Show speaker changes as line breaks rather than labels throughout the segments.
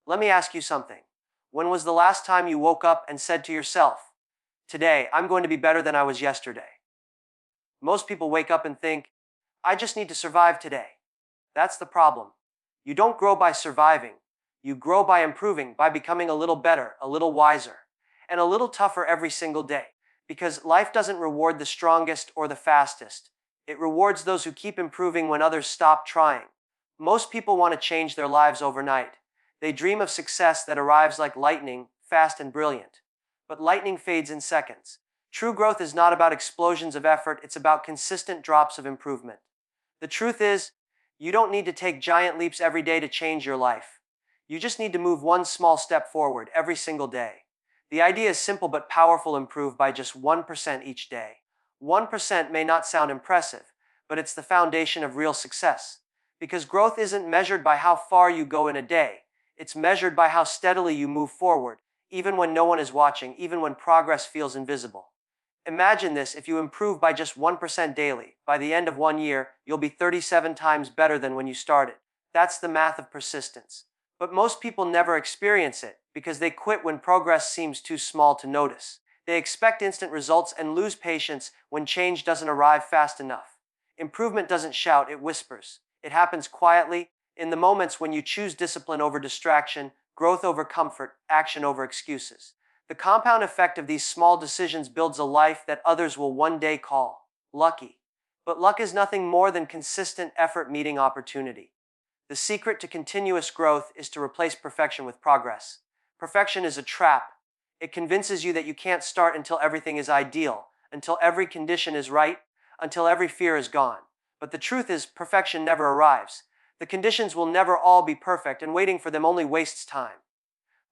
Let me ask you something. When was the last time you woke up and said to yourself, "Today, I'm going to be better than I was yesterday"? Most people wake up and think, "I just need to survive today." That's the problem. You don't grow by surviving. You grow by improving, by becoming a little better, a little wiser, and a little tougher every single day. Because life doesn't reward the strongest or the fastest. It rewards those who keep improving when others stop trying. Most people want to change their lives overnight. They dream of success that arrives like lightning, fast and brilliant. But lightning fades in seconds. True growth is not about explosions of effort, it's about consistent drops of improvement. The truth is, you don't need to take giant leaps every day to change your life. You just need to move one small step forward every single day. The idea is simple but powerful. Improve by just 1% each day. 1% may not sound impressive, but it's the foundation of real success. Because growth isn't measured by how far you go in a day. It's measured by how steadily you move forward, even when no one is watching, even when progress feels invisible. Imagine this: if you improve by just 1% daily, by the end of 1 year, you'll be 37 times better than when you started. That's the math of persistence. But most people never experience it because they quit when progress seems too small to notice. They expect instant results and lose patience when change doesn't arrive fast enough. Improvement doesn't shout, it whispers. It happens quietly, in the moments when you choose discipline over distraction, growth over comfort, action over excuses. The compound effect of these small decisions builds a life that others will one day call lucky. But luck is nothing more than consistent effort meeting opportunity. The secret to continuous growth is to replace perfection with progress. Perfection is a trap. It convinces you that you can't start until everything is ideal, until every condition is right, until every fear is gone. But the truth is, perfection never arrives. The conditions will never all be perfect, and waiting for them only wastes time.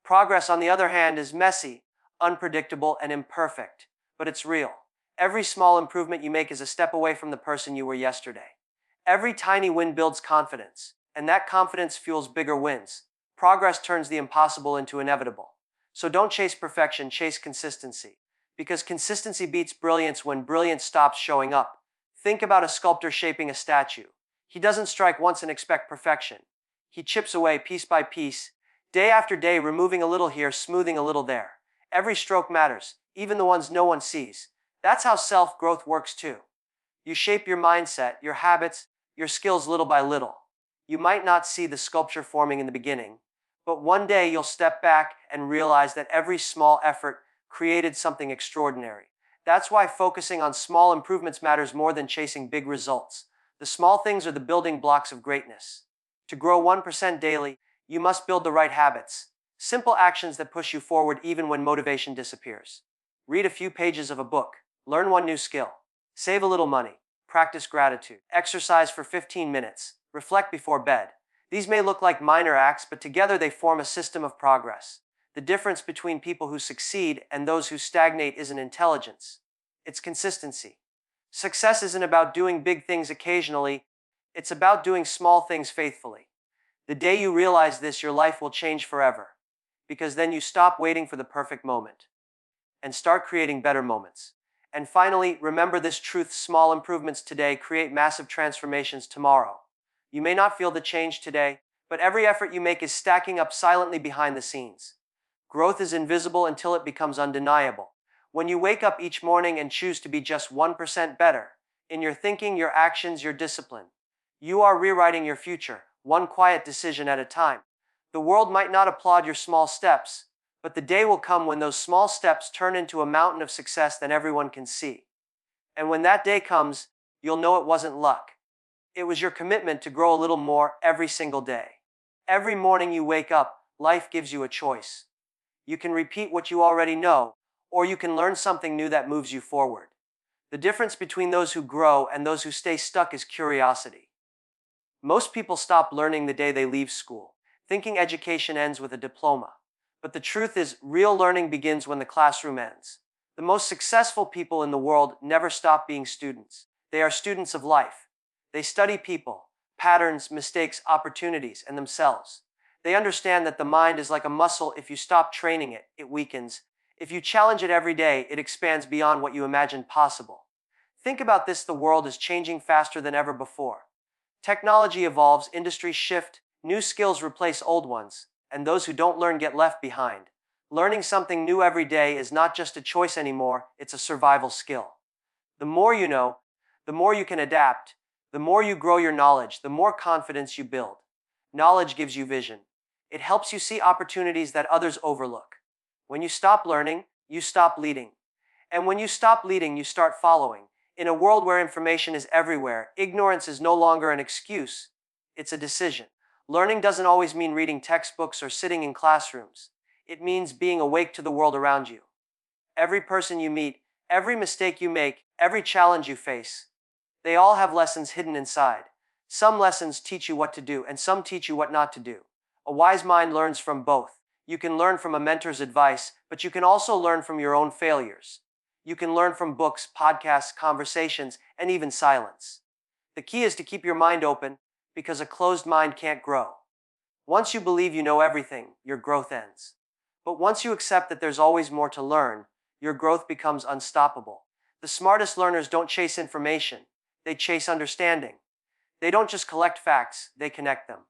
Progress, on the other hand, is messy, unpredictable, and imperfect, but it's real. Every small improvement you make is a step away from the person you were yesterday. Every tiny win builds confidence, and that confidence fuels bigger wins. Progress turns the impossible into inevitable. So don't chase perfection, chase consistency. Because consistency beats brilliance when brilliance stops showing up. Think about a sculptor shaping a statue. He doesn't strike once and expect perfection. He chips away piece by piece, day after day, removing a little here, smoothing a little there. Every stroke matters, even the ones no one sees. That's how self-growth works too. You shape your mindset, your habits, your skills little by little. You might not see the sculpture forming in the beginning, but one day you'll step back and realize that every small effort created something extraordinary. That's why focusing on small improvements matters more than chasing big results. The small things are the building blocks of greatness. To grow 1% daily, you must build the right habits. Simple actions that push you forward even when motivation disappears. Read a few pages of a book. Learn one new skill. Save a little money. Practice gratitude. Exercise for 15 minutes. Reflect before bed. These may look like minor acts, but together they form a system of progress. The difference between people who succeed and those who stagnate isn't intelligence. It's consistency. Success isn't about doing big things occasionally. It's about doing small things faithfully. The day you realize this, your life will change forever. Because then you stop waiting for the perfect moment and start creating better moments. And finally, remember this truth: small improvements today create massive transformations tomorrow. You may not feel the change today, but every effort you make is stacking up silently behind the scenes. Growth is invisible until it becomes undeniable. When you wake up each morning and choose to be just 1% better, in your thinking, your actions, your discipline, you are rewriting your future, one quiet decision at a time. The world might not applaud your small steps, but the day will come when those small steps turn into a mountain of success that everyone can see. And when that day comes, you'll know it wasn't luck. It was your commitment to grow a little more every single day. Every morning you wake up, life gives you a choice. You can repeat what you already know, or you can learn something new that moves you forward. The difference between those who grow and those who stay stuck is curiosity. Most people stop learning the day they leave school, thinking education ends with a diploma. But the truth is, real learning begins when the classroom ends. The most successful people in the world never stop being students. They are students of life. They study people, patterns, mistakes, opportunities, and themselves. They understand that the mind is like a muscle. If you stop training it, it weakens. If you challenge it every day, it expands beyond what you imagined possible. Think about this: the world is changing faster than ever before. Technology evolves, industries shift, new skills replace old ones, and those who don't learn get left behind. Learning something new every day is not just a choice anymore, it's a survival skill. The more you know, the more you can adapt, the more you grow your knowledge, the more confidence you build. Knowledge gives you vision. It helps you see opportunities that others overlook. When you stop learning, you stop leading. And when you stop leading, you start following. In a world where information is everywhere, ignorance is no longer an excuse, it's a decision. Learning doesn't always mean reading textbooks or sitting in classrooms. It means being awake to the world around you. Every person you meet, every mistake you make, every challenge you face, they all have lessons hidden inside. Some lessons teach you what to do, and some teach you what not to do. A wise mind learns from both. You can learn from a mentor's advice, but you can also learn from your own failures. You can learn from books, podcasts, conversations, and even silence. The key is to keep your mind open, because a closed mind can't grow. Once you believe you know everything, your growth ends. But once you accept that there's always more to learn, your growth becomes unstoppable. The smartest learners don't chase information, they chase understanding. They don't just collect facts, they connect them.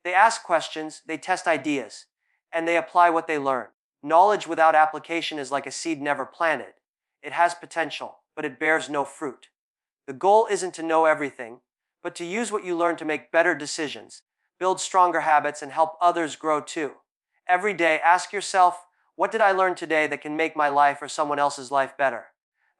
They ask questions, they test ideas, and they apply what they learn. Knowledge without application is like a seed never planted. It has potential, but it bears no fruit. The goal isn't to know everything, but to use what you learn to make better decisions, build stronger habits, and help others grow too. Every day, ask yourself, what did I learn today that can make my life or someone else's life better?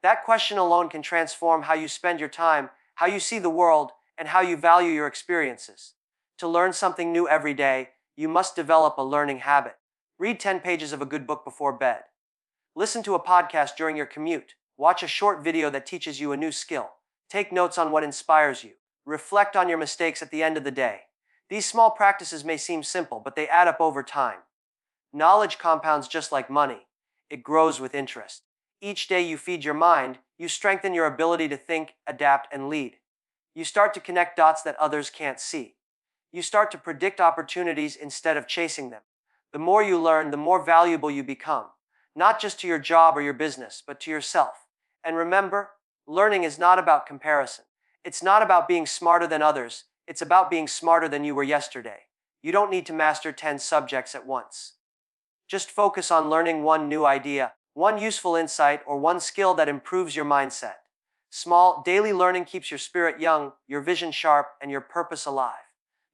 That question alone can transform how you spend your time, how you see the world, and how you value your experiences. To learn something new every day, you must develop a learning habit. Read 10 pages of a good book before bed. Listen to a podcast during your commute. Watch a short video that teaches you a new skill. Take notes on what inspires you. Reflect on your mistakes at the end of the day. These small practices may seem simple, but they add up over time. Knowledge compounds just like money. It grows with interest. Each day you feed your mind, you strengthen your ability to think, adapt, and lead. You start to connect dots that others can't see. You start to predict opportunities instead of chasing them. The more you learn, the more valuable you become. Not just to your job or your business, but to yourself. And remember, learning is not about comparison. It's not about being smarter than others. It's about being smarter than you were yesterday. You don't need to master 10 subjects at once. Just focus on learning one new idea, one useful insight, or one skill that improves your mindset. Small, daily learning keeps your spirit young, your vision sharp, and your purpose alive.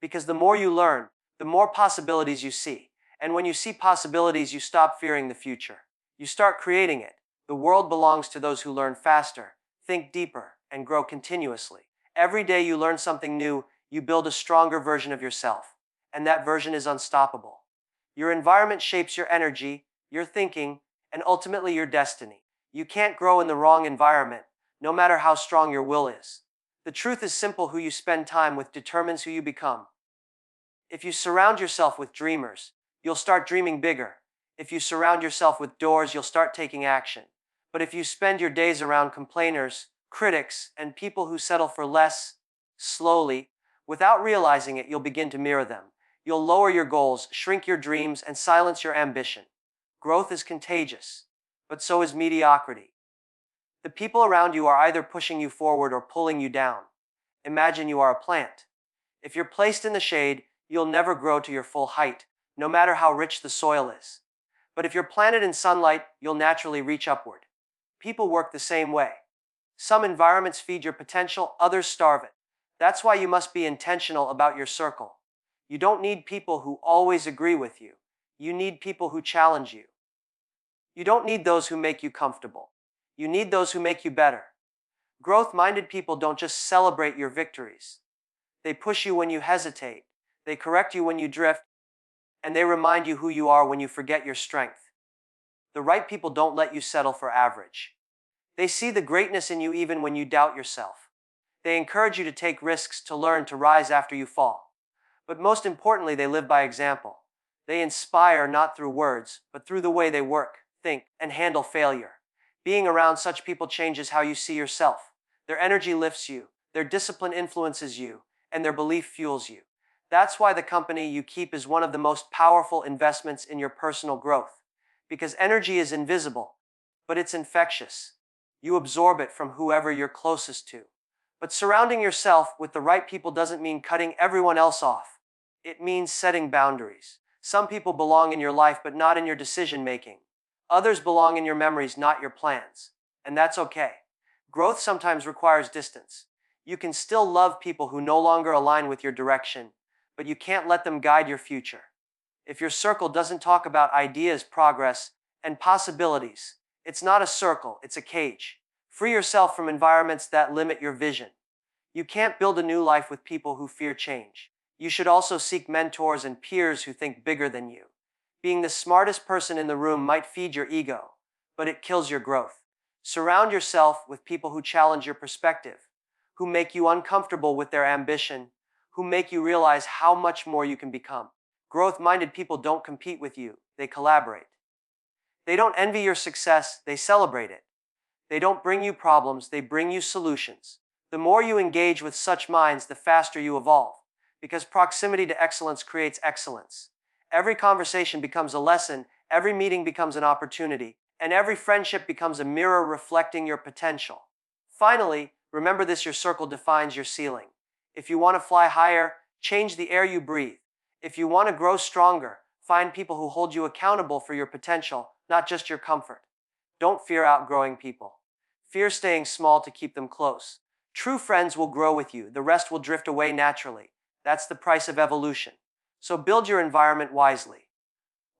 Because the more you learn, the more possibilities you see. And when you see possibilities, you stop fearing the future. You start creating it. The world belongs to those who learn faster, think deeper, and grow continuously. Every day you learn something new, you build a stronger version of yourself. And that version is unstoppable. Your environment shapes your energy, your thinking, and ultimately your destiny. You can't grow in the wrong environment, no matter how strong your will is. The truth is simple: who you spend time with determines who you become. If you surround yourself with dreamers, you'll start dreaming bigger. If you surround yourself with doers, you'll start taking action. But if you spend your days around complainers, critics, and people who settle for less, slowly, without realizing it, you'll begin to mirror them. You'll lower your goals, shrink your dreams, and silence your ambition. Growth is contagious, but so is mediocrity. The people around you are either pushing you forward or pulling you down. Imagine you are a plant. If you're placed in the shade, you'll never grow to your full height, no matter how rich the soil is. But if you're planted in sunlight, you'll naturally reach upward. People work the same way. Some environments feed your potential, others starve it. That's why you must be intentional about your circle. You don't need people who always agree with you. You need people who challenge you. You don't need those who make you comfortable. You need those who make you better. Growth-minded people don't just celebrate your victories. They push you when you hesitate. They correct you when you drift. And they remind you who you are when you forget your strength. The right people don't let you settle for average. They see the greatness in you even when you doubt yourself. They encourage you to take risks, to learn, to rise after you fall. But most importantly, they live by example. They inspire not through words, but through the way they work, think, and handle failure. Being around such people changes how you see yourself. Their energy lifts you, their discipline influences you, and their belief fuels you. That's why the company you keep is one of the most powerful investments in your personal growth. Because energy is invisible, but it's infectious. You absorb it from whoever you're closest to. But surrounding yourself with the right people doesn't mean cutting everyone else off. It means setting boundaries. Some people belong in your life but not in your decision making. Others belong in your memories, not your plans. And that's okay. Growth sometimes requires distance. You can still love people who no longer align with your direction, but you can't let them guide your future. If your circle doesn't talk about ideas, progress, and possibilities, it's not a circle, it's a cage. Free yourself from environments that limit your vision. You can't build a new life with people who fear change. You should also seek mentors and peers who think bigger than you. Being the smartest person in the room might feed your ego, but it kills your growth. Surround yourself with people who challenge your perspective, who make you uncomfortable with their ambition, who make you realize how much more you can become. Growth-minded people don't compete with you, they collaborate. They don't envy your success, they celebrate it. They don't bring you problems, they bring you solutions. The more you engage with such minds, the faster you evolve, because proximity to excellence creates excellence. Every conversation becomes a lesson, every meeting becomes an opportunity, and every friendship becomes a mirror reflecting your potential. Finally, remember this: your circle defines your ceiling. If you want to fly higher, change the air you breathe. If you want to grow stronger, find people who hold you accountable for your potential, not just your comfort. Don't fear outgrowing people. Fear staying small to keep them close. True friends will grow with you, the rest will drift away naturally. That's the price of evolution. So build your environment wisely.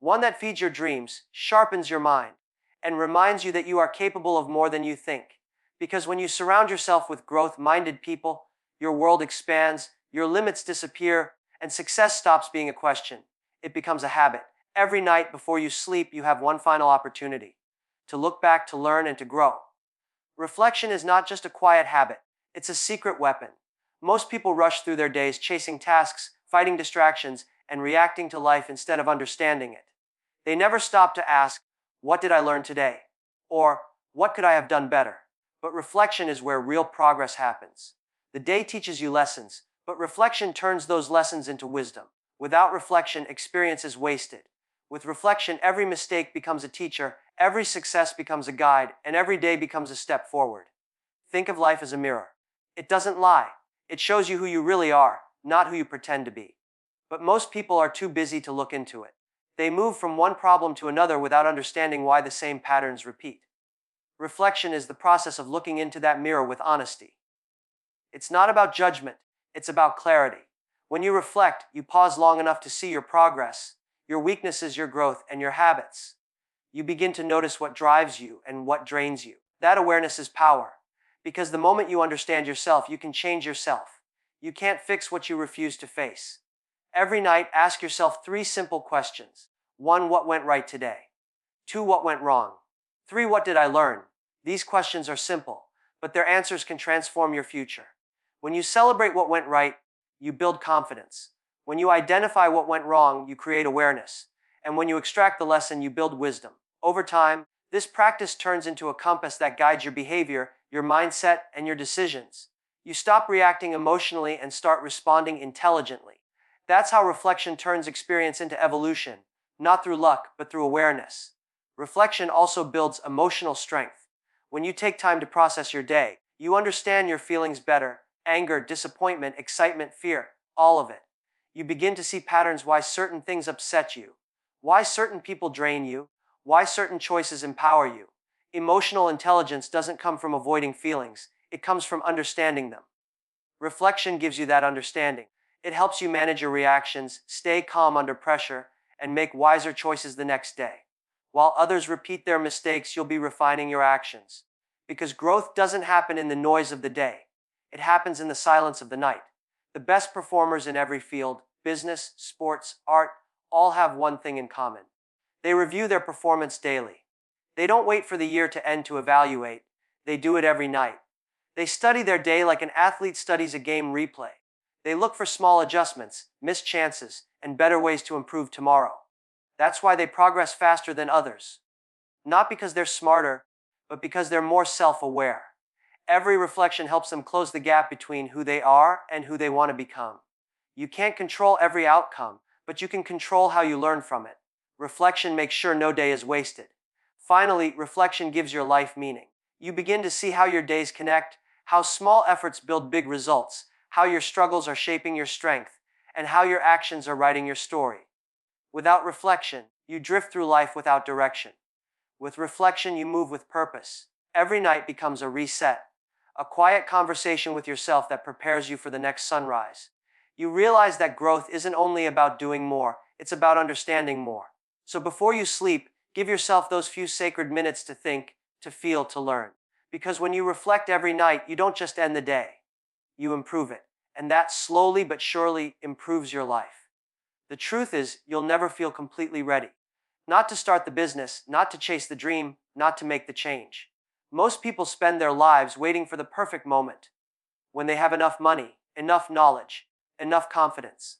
One that feeds your dreams, sharpens your mind, and reminds you that you are capable of more than you think. Because when you surround yourself with growth-minded people, your world expands, your limits disappear, and success stops being a question. It becomes a habit. Every night before you sleep, you have one final opportunity: to look back, to learn, and to grow. Reflection is not just a quiet habit, it's a secret weapon. Most people rush through their days chasing tasks, fighting distractions, and reacting to life instead of understanding it. They never stop to ask, what did I learn today? Or, what could I have done better? But reflection is where real progress happens. The day teaches you lessons, but reflection turns those lessons into wisdom. Without reflection, experience is wasted. With reflection, every mistake becomes a teacher, every success becomes a guide, and every day becomes a step forward. Think of life as a mirror. It doesn't lie. It shows you who you really are, not who you pretend to be. But most people are too busy to look into it. They move from one problem to another without understanding why the same patterns repeat. Reflection is the process of looking into that mirror with honesty. It's not about judgment, it's about clarity. When you reflect, you pause long enough to see your progress, your weaknesses, your growth, and your habits. You begin to notice what drives you and what drains you. That awareness is power, because the moment you understand yourself, you can change yourself. You can't fix what you refuse to face. Every night, ask yourself 3 simple questions. 1. What went right today? 2. What went wrong? 3. What did I learn? These questions are simple, but their answers can transform your future. When you celebrate what went right, you build confidence. When you identify what went wrong, you create awareness. And when you extract the lesson, you build wisdom. Over time, this practice turns into a compass that guides your behavior, your mindset, and your decisions. You stop reacting emotionally and start responding intelligently. That's how reflection turns experience into evolution, not through luck, but through awareness. Reflection also builds emotional strength. When you take time to process your day, you understand your feelings better: anger, disappointment, excitement, fear, all of it. You begin to see patterns: why certain things upset you, why certain people drain you, why certain choices empower you. Emotional intelligence doesn't come from avoiding feelings, it comes from understanding them. Reflection gives you that understanding. It helps you manage your reactions, stay calm under pressure, and make wiser choices the next day. While others repeat their mistakes, you'll be refining your actions. Because growth doesn't happen in the noise of the day. It happens in the silence of the night. The best performers in every field, business, sports, art, all have one thing in common. They review their performance daily. They don't wait for the year to end to evaluate. They do it every night. They study their day like an athlete studies a game replay. They look for small adjustments, missed chances, and better ways to improve tomorrow. That's why they progress faster than others. Not because they're smarter, but because they're more self-aware. Every reflection helps them close the gap between who they are and who they want to become. You can't control every outcome, but you can control how you learn from it. Reflection makes sure no day is wasted. Finally, reflection gives your life meaning. You begin to see how your days connect, how small efforts build big results, how your struggles are shaping your strength, and how your actions are writing your story. Without reflection, you drift through life without direction. With reflection, you move with purpose. Every night becomes a reset, a quiet conversation with yourself that prepares you for the next sunrise. You realize that growth isn't only about doing more, it's about understanding more. So before you sleep, give yourself those few sacred minutes to think, to feel, to learn. Because when you reflect every night, you don't just end the day, you improve it. And that slowly but surely improves your life. The truth is, you'll never feel completely ready. Not to start the business, not to chase the dream, not to make the change. Most people spend their lives waiting for the perfect moment, when they have enough money, enough knowledge, enough confidence.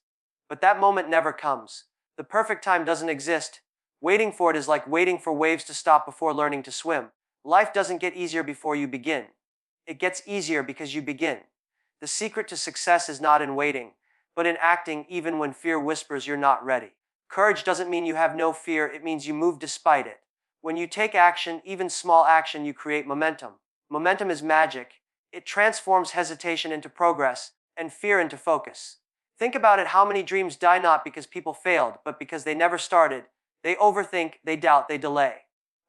But that moment never comes. The perfect time doesn't exist. Waiting for it is like waiting for waves to stop before learning to swim. Life doesn't get easier before you begin. It gets easier because you begin. The secret to success is not in waiting, but in acting even when fear whispers you're not ready. Courage doesn't mean you have no fear, it means you move despite it. When you take action, even small action, you create momentum. Momentum is magic. It transforms hesitation into progress and fear into focus. Think about it, how many dreams die not because people failed, but because they never started. They overthink, they doubt, they delay.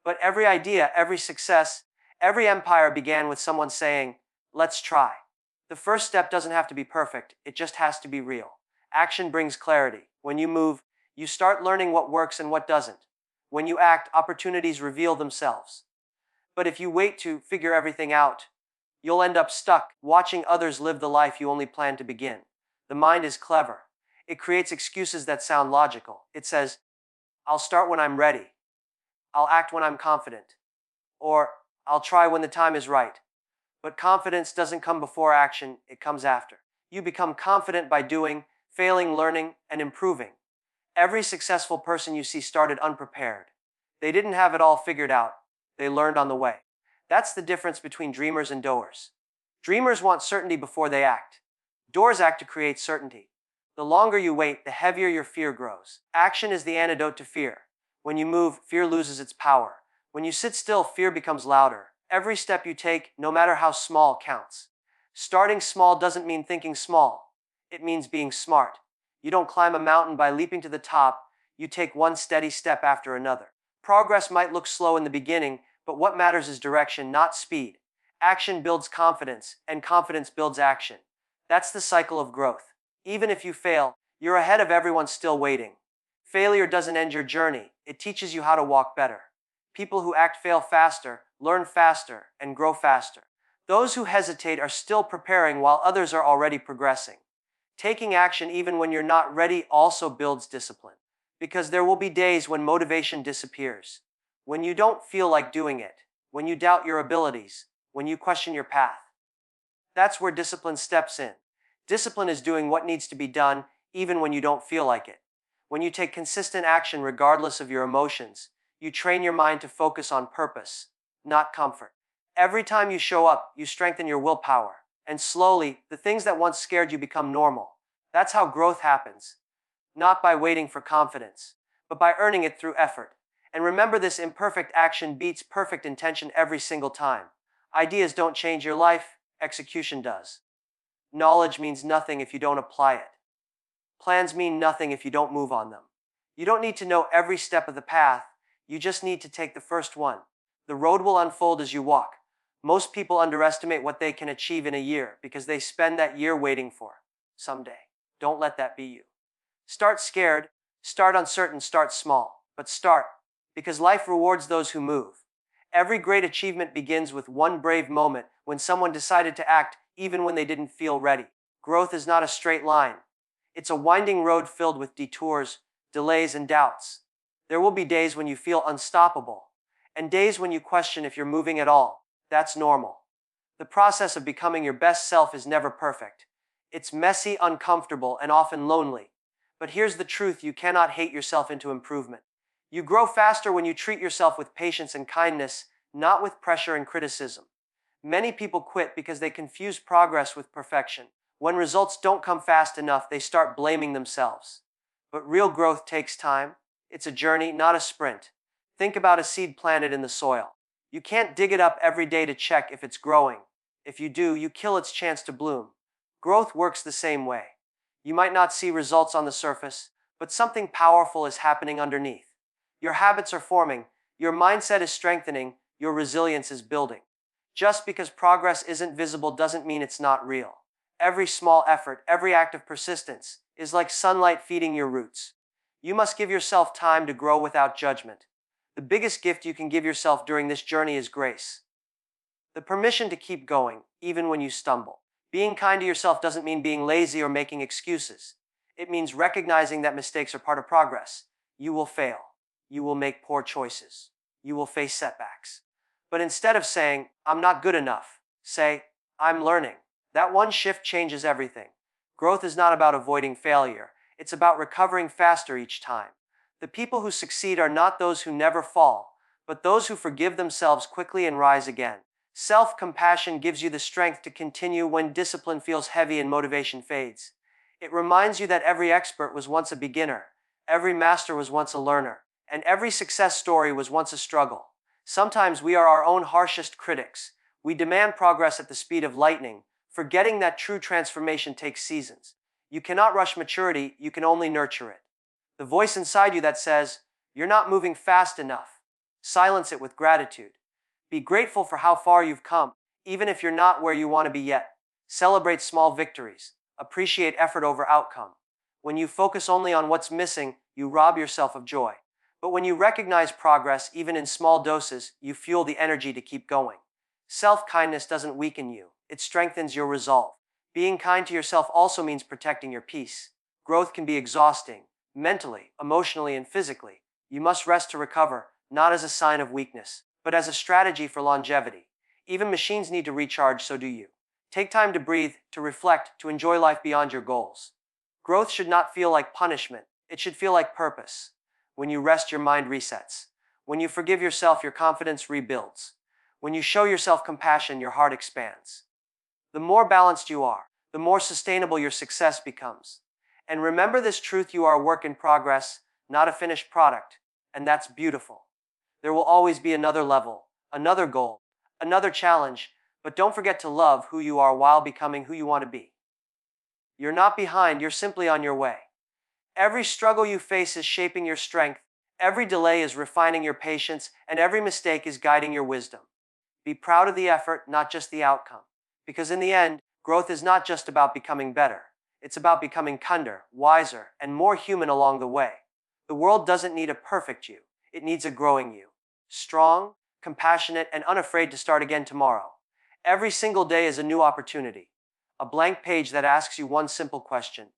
But every idea, every success, every empire began with someone saying, let's try. The first step doesn't have to be perfect, it just has to be real. Action brings clarity. When you move, you start learning what works and what doesn't. When you act, opportunities reveal themselves. But if you wait to figure everything out, you'll end up stuck, watching others live the life you only plan to begin. The mind is clever. It creates excuses that sound logical. It says, I'll start when I'm ready. I'll act when I'm confident. Or, I'll try when the time is right. But confidence doesn't come before action, it comes after. You become confident by doing, failing, learning, and improving. Every successful person you see started unprepared. They didn't have it all figured out. They learned on the way. That's the difference between dreamers and doers. Dreamers want certainty before they act. Doers act to create certainty. The longer you wait, the heavier your fear grows. Action is the antidote to fear. When you move, fear loses its power. When you sit still, fear becomes louder. Every step you take, no matter how small, counts. Starting small doesn't mean thinking small. It means being smart. You don't climb a mountain by leaping to the top. You take one steady step after another. Progress might look slow in the beginning, but what matters is direction, not speed. Action builds confidence, and confidence builds action. That's the cycle of growth. Even if you fail, you're ahead of everyone still waiting. Failure doesn't end your journey. It teaches you how to walk better. People who act fail faster, learn faster, and grow faster. Those who hesitate are still preparing while others are already progressing. Taking action even when you're not ready also builds discipline. Because there will be days when motivation disappears. When you don't feel like doing it. When you doubt your abilities. When you question your path. That's where discipline steps in. Discipline is doing what needs to be done even when you don't feel like it. When you take consistent action regardless of your emotions, you train your mind to focus on purpose, not comfort. Every time you show up, you strengthen your willpower. And slowly, the things that once scared you become normal. That's how growth happens. Not by waiting for confidence, but by earning it through effort. And remember this, imperfect action beats perfect intention every single time. Ideas don't change your life, execution does. Knowledge means nothing if you don't apply it. Plans mean nothing if you don't move on them. You don't need to know every step of the path, you just need to take the first one. The road will unfold as you walk. Most people underestimate what they can achieve in a year because they spend that year waiting for someday. Don't let that be you. Start scared, start uncertain, start small, but start, because life rewards those who move. Every great achievement begins with one brave moment when someone decided to act even when they didn't feel ready. Growth is not a straight line. It's a winding road filled with detours, delays, and doubts. There will be days when you feel unstoppable, and days when you question if you're moving at all. That's normal. The process of becoming your best self is never perfect. It's messy, uncomfortable, and often lonely. But here's the truth, you cannot hate yourself into improvement. You grow faster when you treat yourself with patience and kindness, not with pressure and criticism. Many people quit because they confuse progress with perfection. When results don't come fast enough, they start blaming themselves. But real growth takes time. It's a journey, not a sprint. Think about a seed planted in the soil. You can't dig it up every day to check if it's growing. If you do, you kill its chance to bloom. Growth works the same way. You might not see results on the surface, but something powerful is happening underneath. Your habits are forming, your mindset is strengthening, your resilience is building. Just because progress isn't visible doesn't mean it's not real. Every small effort, every act of persistence is like sunlight feeding your roots. You must give yourself time to grow without judgment. The biggest gift you can give yourself during this journey is grace. The permission to keep going, even when you stumble. Being kind to yourself doesn't mean being lazy or making excuses. It means recognizing that mistakes are part of progress. You will fail. You will make poor choices. You will face setbacks. But instead of saying, I'm not good enough, say, I'm learning. That one shift changes everything. Growth is not about avoiding failure. It's about recovering faster each time. The people who succeed are not those who never fall, but those who forgive themselves quickly and rise again. Self-compassion gives you the strength to continue when discipline feels heavy and motivation fades. It reminds you that every expert was once a beginner, every master was once a learner, and every success story was once a struggle. Sometimes we are our own harshest critics. We demand progress at the speed of lightning, forgetting that true transformation takes seasons. You cannot rush maturity, you can only nurture it. The voice inside you that says, you're not moving fast enough. Silence it with gratitude. Be grateful for how far you've come, even if you're not where you want to be yet. Celebrate small victories. Appreciate effort over outcome. When you focus only on what's missing, you rob yourself of joy. But when you recognize progress, even in small doses, you fuel the energy to keep going. Self-kindness doesn't weaken you. It strengthens your resolve. Being kind to yourself also means protecting your peace. Growth can be exhausting, mentally, emotionally, and physically. You must rest to recover, not as a sign of weakness, but as a strategy for longevity. Even machines need to recharge, so do you. Take time to breathe, to reflect, to enjoy life beyond your goals. Growth should not feel like punishment. It should feel like purpose. When you rest, your mind resets. When you forgive yourself, your confidence rebuilds. When you show yourself compassion, your heart expands. The more balanced you are, the more sustainable your success becomes. And remember this truth: you are a work in progress, not a finished product. And that's beautiful. There will always be another level, another goal, another challenge, but don't forget to love who you are while becoming who you want to be. You're not behind, you're simply on your way. Every struggle you face is shaping your strength, every delay is refining your patience, and every mistake is guiding your wisdom. Be proud of the effort, not just the outcome. Because in the end, growth is not just about becoming better. It's about becoming kinder, wiser, and more human along the way. The world doesn't need a perfect you. It needs a growing you. Strong, compassionate, and unafraid to start again tomorrow. Every single day is a new opportunity. A blank page that asks you one simple question: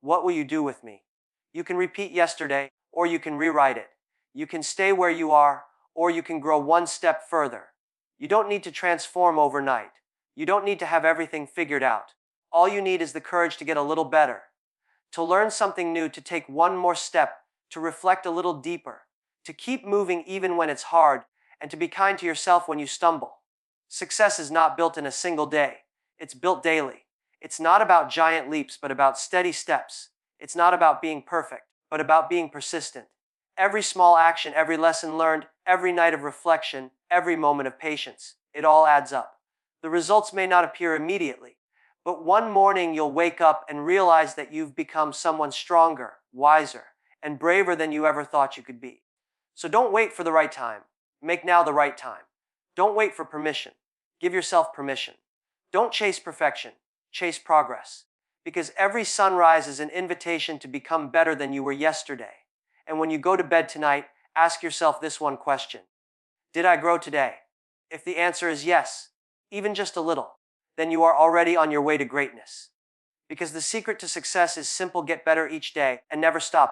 what will you do with me? You can repeat yesterday, or you can rewrite it. You can stay where you are, or you can grow one step further. You don't need to transform overnight. You don't need to have everything figured out. All you need is the courage to get a little better, to learn something new, to take one more step, to reflect a little deeper, to keep moving even when it's hard, and to be kind to yourself when you stumble. Success is not built in a single day. It's built daily. It's not about giant leaps, but about steady steps. It's not about being perfect, but about being persistent. Every small action, every lesson learned, every night of reflection, every moment of patience, it all adds up. The results may not appear immediately, but one morning you'll wake up and realize that you've become someone stronger, wiser, and braver than you ever thought you could be. So don't wait for the right time. Make now the right time. Don't wait for permission. Give yourself permission. Don't chase perfection. Chase progress. Because every sunrise is an invitation to become better than you were yesterday. And when you go to bed tonight, ask yourself this one question: did I grow today? If the answer is yes, even just a little, then you are already on your way to greatness. Because the secret to success is simple: get better each day and never stop.